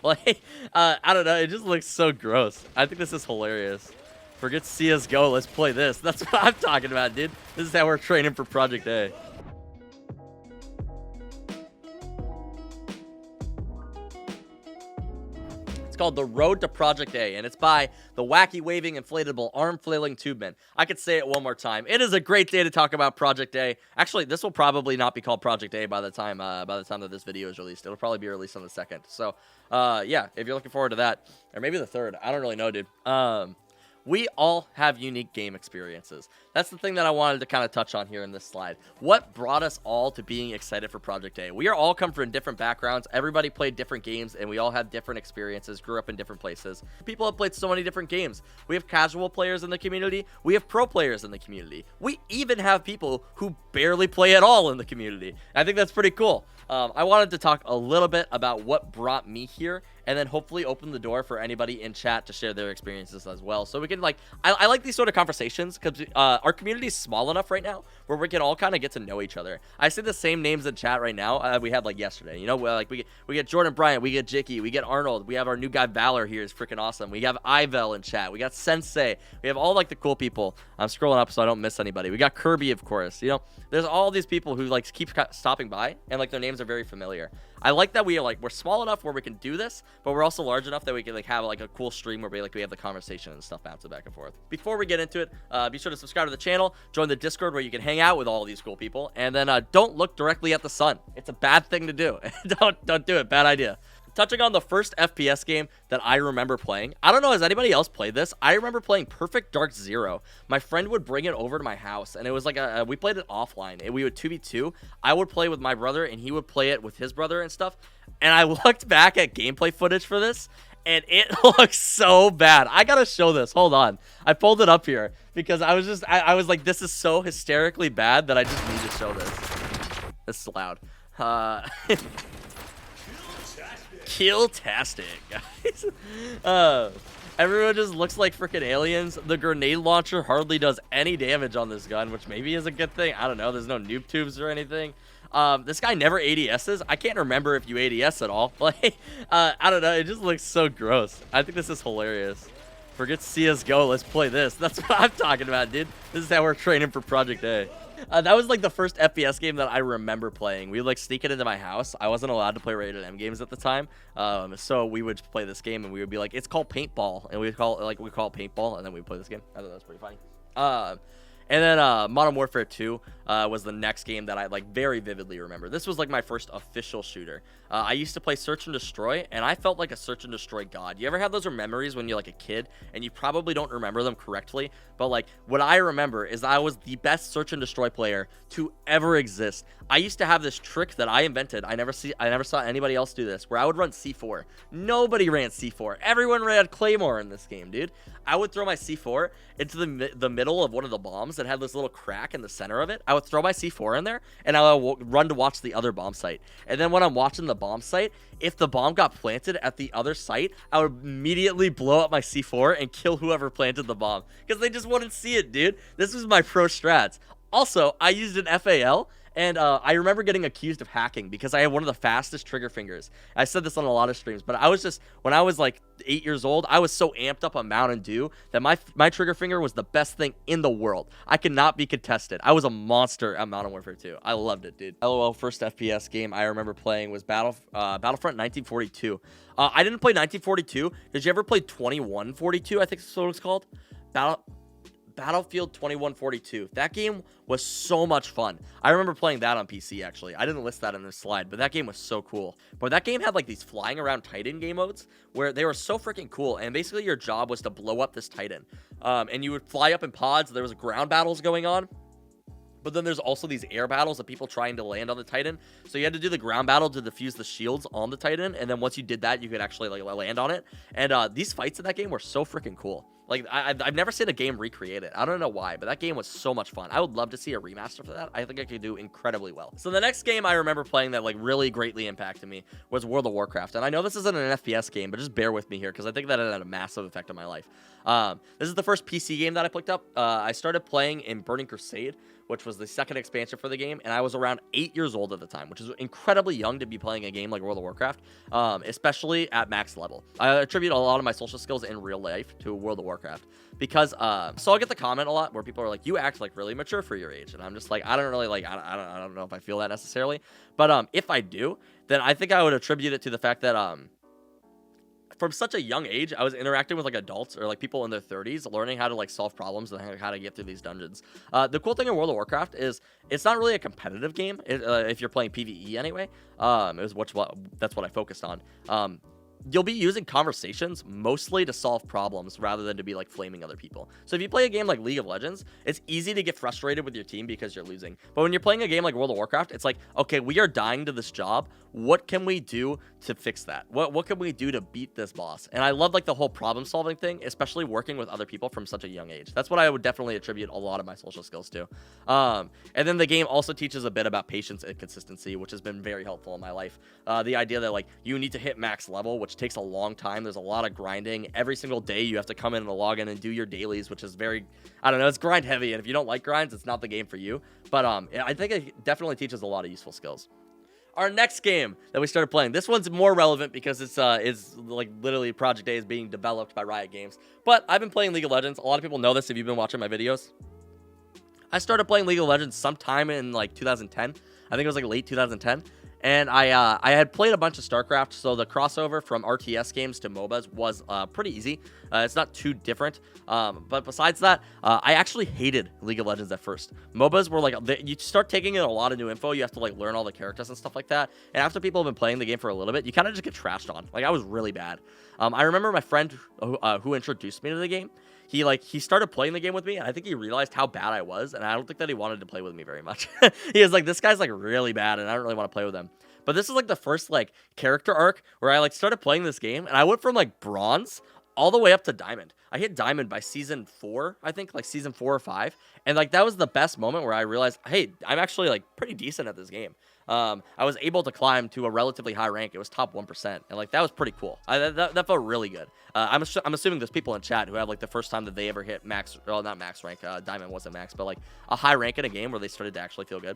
Like, I don't know. It just looks so gross. I think this is hilarious. Forget CSGO. Let's play this. That's what I'm talking about, dude. This is how we're training for Project A. It's called The Road to Project A, and it's by the wacky waving inflatable arm flailing tubeman. I could say it one more time. It is a great day to talk about Project A. Actually, this will probably not be called Project A by the time that this video is released. It'll probably be released on the 2nd. So, yeah, if you're looking forward to that, or maybe the 3rd, I don't really know, dude. We all have unique game experiences. That's the thing that I wanted to kind of touch on here in this slide. What brought us all to being excited for Project A? We are all come from different backgrounds. Everybody played different games, and we all have different experiences, grew up in different places. People have played so many different games. We have casual players in the community. We have pro players in the community. We even have people who barely play at all in the community. I think that's pretty cool. I wanted to talk a little bit about what brought me here, and then hopefully open the door for anybody in chat to share their experiences as well. So we can, like, I like these sort of conversations because our community is small enough right now where we can all kind of get to know each other. I see the same names in chat right now we had like yesterday. You know, like we get Jordan Bryant, we get Jicky, we get Arnold, we have our new guy Valor here is freaking awesome. We have Ivel in chat, we got Sensei, we have all like the cool people. I'm scrolling up so I don't miss anybody. We got Kirby, of course. You know, there's all these people who like keep stopping by and like their names are very familiar. I like that we're small enough where we can do this, but we're also large enough that we can like have like a cool stream where we have the conversation and stuff bouncing back and forth. Before we get into it, be sure to subscribe to the channel, join the Discord where you can hang out with all these cool people, and then don't look directly at the sun. It's a bad thing to do. Don't do it. Bad idea. Touching on the first FPS game that I remember playing. I don't know, has anybody else played this? I remember playing Perfect Dark Zero. My friend would bring it over to my house, and it was like we played it offline, and we would 2v2. I would play with my brother, and he would play it with his brother and stuff. And I looked back at gameplay footage for this, and it looks so bad. I gotta show this. Hold on. I pulled it up here because I was like, this is so hysterically bad that I just need to show this. This is loud. Kill-tastic, guys. Everyone just looks like freaking aliens. The grenade launcher hardly does any damage on this gun, which maybe is a good thing. I don't know. There's no noob tubes or anything. This guy never ADSs. I can't remember if you ADS at all. Like, I don't know. It just looks so gross. I think this is hilarious. Forget CSGO. Let's play this. That's what I'm talking about, dude. This is how we're training for Project A. That was like the first FPS game that I remember playing. We would like sneak it into my house. I wasn't allowed to play rated M games at the time, so we would play this game and we would be like, it's called paintball, and we call it paintball, and then we play this game. I thought that was pretty funny. And then Modern Warfare 2 was the next game that I like very vividly remember. This was like my first official shooter. I used to play Search and Destroy, and I felt like a Search and Destroy god. You ever have those memories when you're like a kid and you probably don't remember them correctly, but like what I remember is I was the best Search and Destroy player to ever exist. I used to have this trick that I invented. I never saw anybody else do this, where I would run C4. Nobody ran C4. Everyone ran Claymore in this game, dude. I would throw my C4 into the middle of one of the bombs that had this little crack in the center of it. I would throw my C4 in there, and I would run to watch the other bomb site. And then when I'm watching the bomb site, if the bomb got planted at the other site, I would immediately blow up my C4 and kill whoever planted the bomb, because they just wouldn't see it, dude. This was my pro strats. Also, I used an FAL, and I remember getting accused of hacking because I had one of the fastest trigger fingers. I said this on a lot of streams, but I was just, when I was like 8 years old, I was so amped up on Mountain Dew that my trigger finger was the best thing in the world. I could not be contested. I was a monster at Modern Warfare 2. I loved it, dude. LOL, first FPS game I remember playing was Battlefront 1942. I didn't play 1942. Did you ever play 2142? I think that's what it's called. Battlefield 2142. That game was so much fun. I remember playing that on PC, actually. I didn't list that in this slide, but that game was so cool. But that game had like these flying around Titan game modes where they were so freaking cool, and basically your job was to blow up this Titan. And you would fly up in pods. There was ground battles going on. But then there's also these air battles of people trying to land on the Titan. So you had to do the ground battle to defuse the shields on the Titan. And then once you did that, you could actually like land on it. And these fights in that game were so freaking cool. Like, I've never seen a game recreate it. I don't know why, but that game was so much fun. I would love to see a remaster for that. I think I could do incredibly well. So the next game I remember playing that like really greatly impacted me was World of Warcraft. And I know this isn't an FPS game, but just bear with me here because I think that it had a massive effect on my life. This is the first PC game that I picked up. I started playing in Burning Crusade, which was the second expansion for the game, and I was around 8 years old at the time, which is incredibly young to be playing a game like World of Warcraft, especially at max level. I attribute a lot of my social skills in real life to World of Warcraft because, so I'll get the comment a lot where people are like, you act like really mature for your age, and I'm just like, I don't really like, I don't know if I feel that necessarily, but if I do, then I think I would attribute it to the fact that, from such a young age, I was interacting with like adults or like people in their 30s, learning how to like solve problems and how to get through these dungeons. The cool thing in World of Warcraft is it's not really a competitive game if you're playing PvE anyway. That's what I focused on. You'll be using conversations mostly to solve problems rather than to be like flaming other people. So if you play a game like League of Legends, it's easy to get frustrated with your team because you're losing. But when you're playing a game like World of Warcraft, it's like, okay, we are dying to this job. What can we do to fix that? What can we do to beat this boss? And I love like the whole problem solving thing, especially working with other people from such a young age. That's what I would definitely attribute a lot of my social skills to. And then the game also teaches a bit about patience and consistency, which has been very helpful in my life. The idea that like you need to hit max level, which takes a long time. There's a lot of grinding. Every single day you have to come in and log in and do your dailies, which is very, I don't know, it's grind heavy. And if you don't like grinds, it's not the game for you. But I think it definitely teaches a lot of useful skills. Our next game that we started playing, this one's more relevant because it's like literally Project A is being developed by Riot Games. But I've been playing League of Legends. A lot of people know this if you've been watching my videos. I started playing League of Legends sometime in like 2010. I think it was like late 2010. And I had played a bunch of StarCraft, so the crossover from RTS games to MOBAs was pretty easy. It's not too different. But besides that, I actually hated League of Legends at first. MOBAs were like, you start taking in a lot of new info. You have to like learn all the characters and stuff like that. And after people have been playing the game for a little bit, you kind of just get trashed on. Like, I was really bad. I remember my friend who introduced me to the game. He started playing the game with me, and I think he realized how bad I was, and I don't think that he wanted to play with me very much. He was like, this guy's like really bad, and I don't really want to play with him. But this is like the first like character arc where I like started playing this game, and I went from like bronze all the way up to diamond. I hit diamond by season 4, I think, like season 4 or 5, and like that was the best moment where I realized, hey, I'm actually like pretty decent at this game. I was able to climb to a relatively high rank. It was top 1%, and like that was pretty cool. That felt really good. I'm assuming there's people in chat who have like the first time that they ever hit max, well, not max rank, diamond wasn't max, but like a high rank in a game where they started to actually feel good.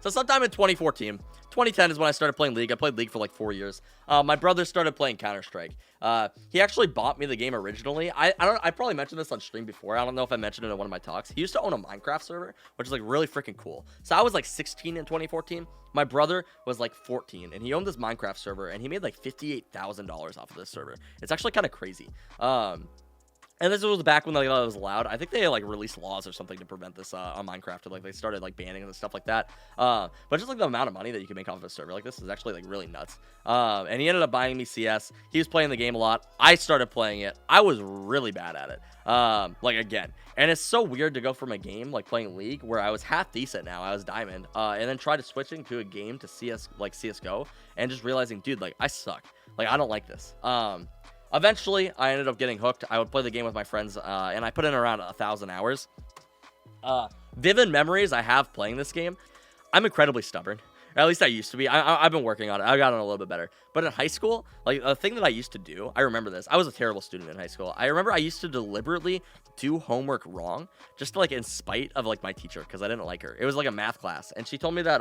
So sometime in 2014, 2010 is when I started playing League. I played League for like 4 years. My brother started playing Counter-Strike. He actually bought me the game originally. I probably mentioned this on stream before. I don't know if I mentioned it in one of my talks. He used to own a Minecraft server, which is like really freaking cool. So I was like 16 in 2014. My brother was like 14, and he owned this Minecraft server, and he made like $58,000 off of this server. It's actually kind of crazy. And this was back when like, that was allowed. I think they like released laws or something to prevent this on Minecraft. Like they started like banning and stuff like that. But just like the amount of money that you can make off of a server like this is actually like really nuts. And he ended up buying me CS. He was playing the game a lot. I started playing it. I was really bad at it. Like again. And it's so weird to go from a game like playing League where I was half decent now. I was diamond. And then try to switching to a game to CS like CS:GO and just realizing, dude, like I suck. Like I don't like this. Eventually, I ended up getting hooked. I would play the game with my friends, and I put in around 1,000 hours. Vivid memories I have playing this game. I'm incredibly stubborn. At least I used to be. I've been working on it. I've gotten a little bit better. But in high school, like a thing that I used to do, I remember this. I was a terrible student in high school. I remember I used to deliberately do homework wrong, just to, like in spite of like my teacher, because I didn't like her. It was like a math class, and she told me that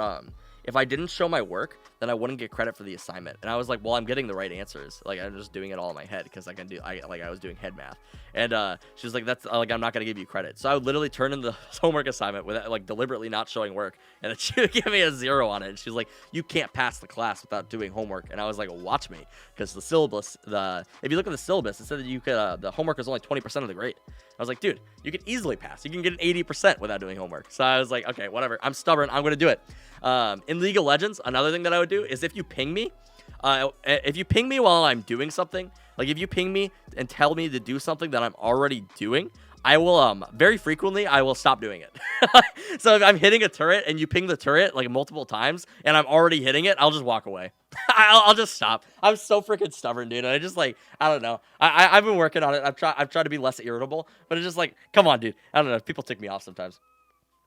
if I didn't show my work, then I wouldn't get credit for the assignment. And I was like, well, I'm getting the right answers. Like I'm just doing it all in my head because I was doing head math. And she was like, that's like I'm not gonna give you credit. So I would literally turn in the homework assignment with like deliberately not showing work, and then she would give me a 0 on it. And she's like, you can't pass the class without doing homework. And I was like, watch me, because the syllabus, if you look at the syllabus, it said that you could the homework is only 20% of the grade. I was like, dude, you can easily pass. You can get an 80% without doing homework. So I was like, okay, whatever. I'm stubborn. I'm gonna do it. In League of Legends, another thing that I would do is if you ping me while I'm doing something, like if you ping me and tell me to do something that I'm already doing, I will very frequently I will stop doing it. So if I'm hitting a turret and you ping the turret like multiple times and I'm already hitting it, I'll just walk away. I'll just stop. I'm so freaking stubborn, dude. And I just like, I don't know. I've been working on it. I've tried to be less irritable, but it's just like, come on, dude. I don't know. People tick me off sometimes.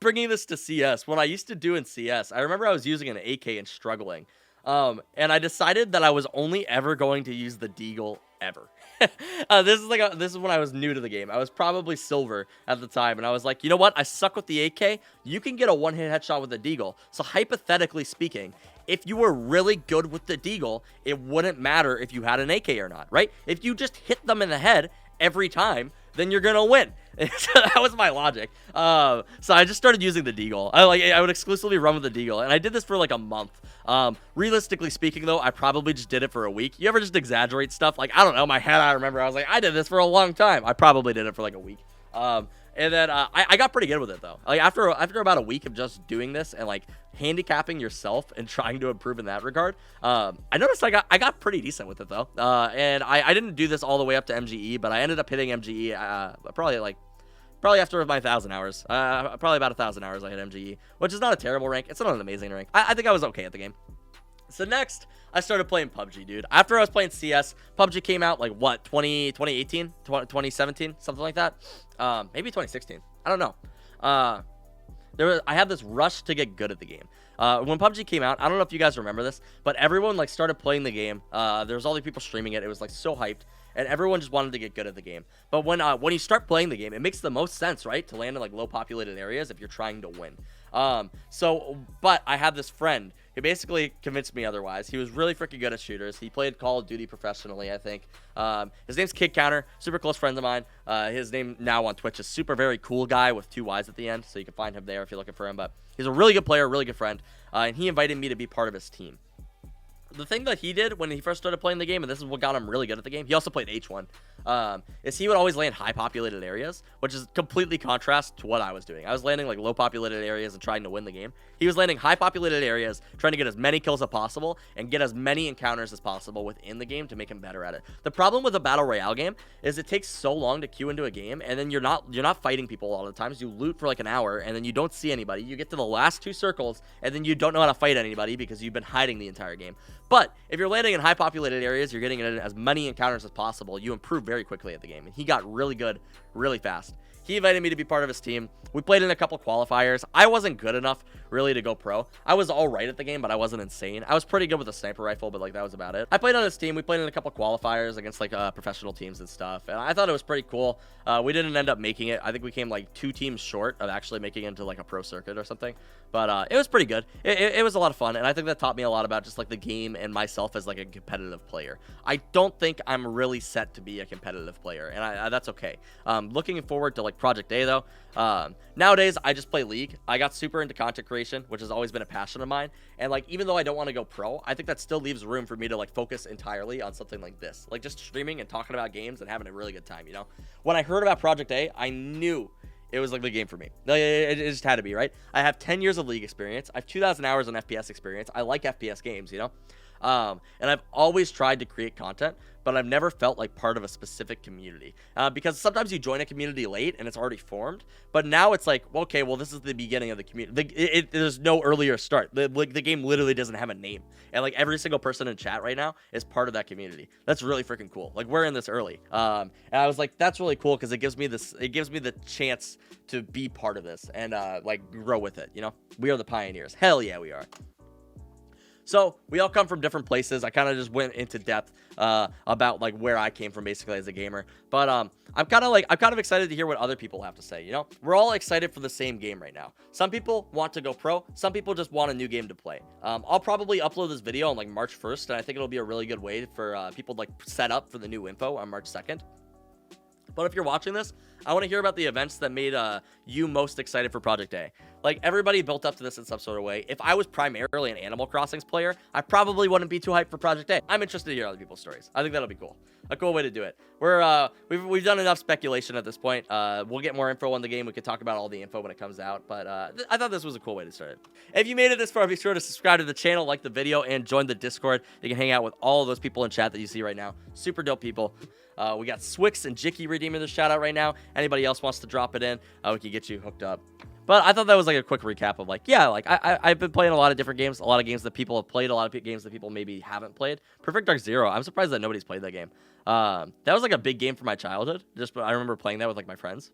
Bringing this to CS, what I used to do in CS, I remember I was using an AK and struggling. And I decided that I was only ever going to use the Deagle ever. This is when I was new to the game. I was probably silver at the time, and I was like, you know what? I suck with the AK. You can get a one-hit headshot with the Deagle. So hypothetically speaking, if you were really good with the Deagle, it wouldn't matter if you had an AK or not, right? If you just hit them in the head every time, then you're gonna win. So that was my logic. So I just started using the Deagle. I would exclusively run with the Deagle, and I did this for like a month. Realistically speaking, though, I probably just did it for a week. You ever just exaggerate stuff? Like, I don't know, my head, I remember I was like, I did this for a long time. I probably did it for like a week. And then I got pretty good with it, though. Like after about a week of just doing this and like handicapping yourself and trying to improve in that regard, I noticed I got pretty decent with it, though. And I didn't do this all the way up to MGE, but I ended up hitting MGE probably after my 1,000 hours. Probably about 1,000 hours I hit MGE, which is not a terrible rank. It's not an amazing rank. I think I was okay at the game. So next, I started playing PUBG, dude. After I was playing CS, PUBG came out like what, 2018, 2017, something like that. Maybe 2016. I don't know. I had this rush to get good at the game. When PUBG came out, I don't know if you guys remember this, but everyone like started playing the game. There was all these people streaming it. It was like so hyped, and everyone just wanted to get good at the game. But when you start playing the game, it makes the most sense, right, to land in like low populated areas if you're trying to win. But I had this friend who basically convinced me otherwise. He was really freaking good at shooters. He played Call of Duty professionally, I think. His name's Kid Counter, super close friend of mine. His name now on Twitch is Super Very Cool Guy with 2 Y's at the end, so you can find him there if you're looking for him. But he's a really good player, really good friend, and he invited me to be part of his team. The thing that he did when he first started playing the game, and this is what got him really good at the game, he also played H1, is he would always land high populated areas, which is completely contrast to what I was doing. I was landing like low populated areas and trying to win the game. He was landing high populated areas, trying to get as many kills as possible and get as many encounters as possible within the game to make him better at it. The problem with a battle royale game is it takes so long to queue into a game, and then you're not fighting people a lot of the times. You loot for like an hour, and then you don't see anybody. You get to the last 2 circles, and then you don't know how to fight anybody because you've been hiding the entire game. But if you're landing in high populated areas, you're getting as many encounters as possible, you improve very quickly at the game. And he got really good really fast. He invited me to be part of his team. We played in a couple qualifiers. I wasn't good enough really to go pro. I was all right at the game, but I wasn't insane. I was pretty good with a sniper rifle, but like that was about it. I played on his team. We played in a couple qualifiers against like professional teams and stuff, and I thought it was pretty cool. We didn't end up making it. I think we came like 2 teams short of actually making it into like a pro circuit or something, but it was pretty good. It was a lot of fun, and I think that taught me a lot about just like the game and myself as like a competitive player. I don't think I'm really set to be a competitive player, and that's okay. Looking forward to like Project A though. Nowadays I just play League. I got super into content creation, which has always been a passion of mine, and like even though I don't want to go pro, I think that still leaves room for me to like focus entirely on something like this, like just streaming and talking about games and having a really good time, you know. When I heard about Project A, I knew it was like the game for me. It just had to be, right? I have 10 years of League experience. I have 2,000 hours on FPS experience. I like FPS games, you know. And I've always tried to create content, but I've never felt like part of a specific community, because sometimes you join a community late and it's already formed, but now it's like, well, okay, well, this is the beginning of the community. There's no earlier start. The game literally doesn't have a name, and like every single person in chat right now is part of that community. That's really freaking cool. Like we're in this early, and I was like, that's really cool because it gives me the chance to be part of this and like grow with it. You know, we are the pioneers. Hell yeah, we are. So we all come from different places. I kind of just went into depth about like where I came from basically as a gamer. But I'm kind of excited to hear what other people have to say. You know, we're all excited for the same game right now. Some people want to go pro. Some people just want a new game to play. I'll probably upload this video on like March 1st, and I think it'll be a really good way for people to like set up for the new info on March 2nd. But if you're watching this, I want to hear about the events that made you most excited for Project A. Like, everybody built up to this in some sort of way. If I was primarily an Animal Crossings player, I probably wouldn't be too hyped for Project A. I'm interested to hear other people's stories. I think that'll be cool. A cool way to do it. We've done enough speculation at this point. We'll get more info on the game. We can talk about all the info when it comes out. But I thought this was a cool way to start it. If you made it this far, be sure to subscribe to the channel, like the video, and join the Discord. You can hang out with all of those people in chat that you see right now. Super dope people. We got Swix and Jicky redeeming the shout out right now. Anybody else wants to drop it in, we can get you hooked up. But I thought that was like a quick recap of like, yeah, like I've been playing a lot of different games, a lot of games that people have played, a lot of games that people maybe haven't played. Perfect Dark Zero, I'm surprised that nobody's played that game. That was like a big game for my childhood. I remember playing that with like my friends.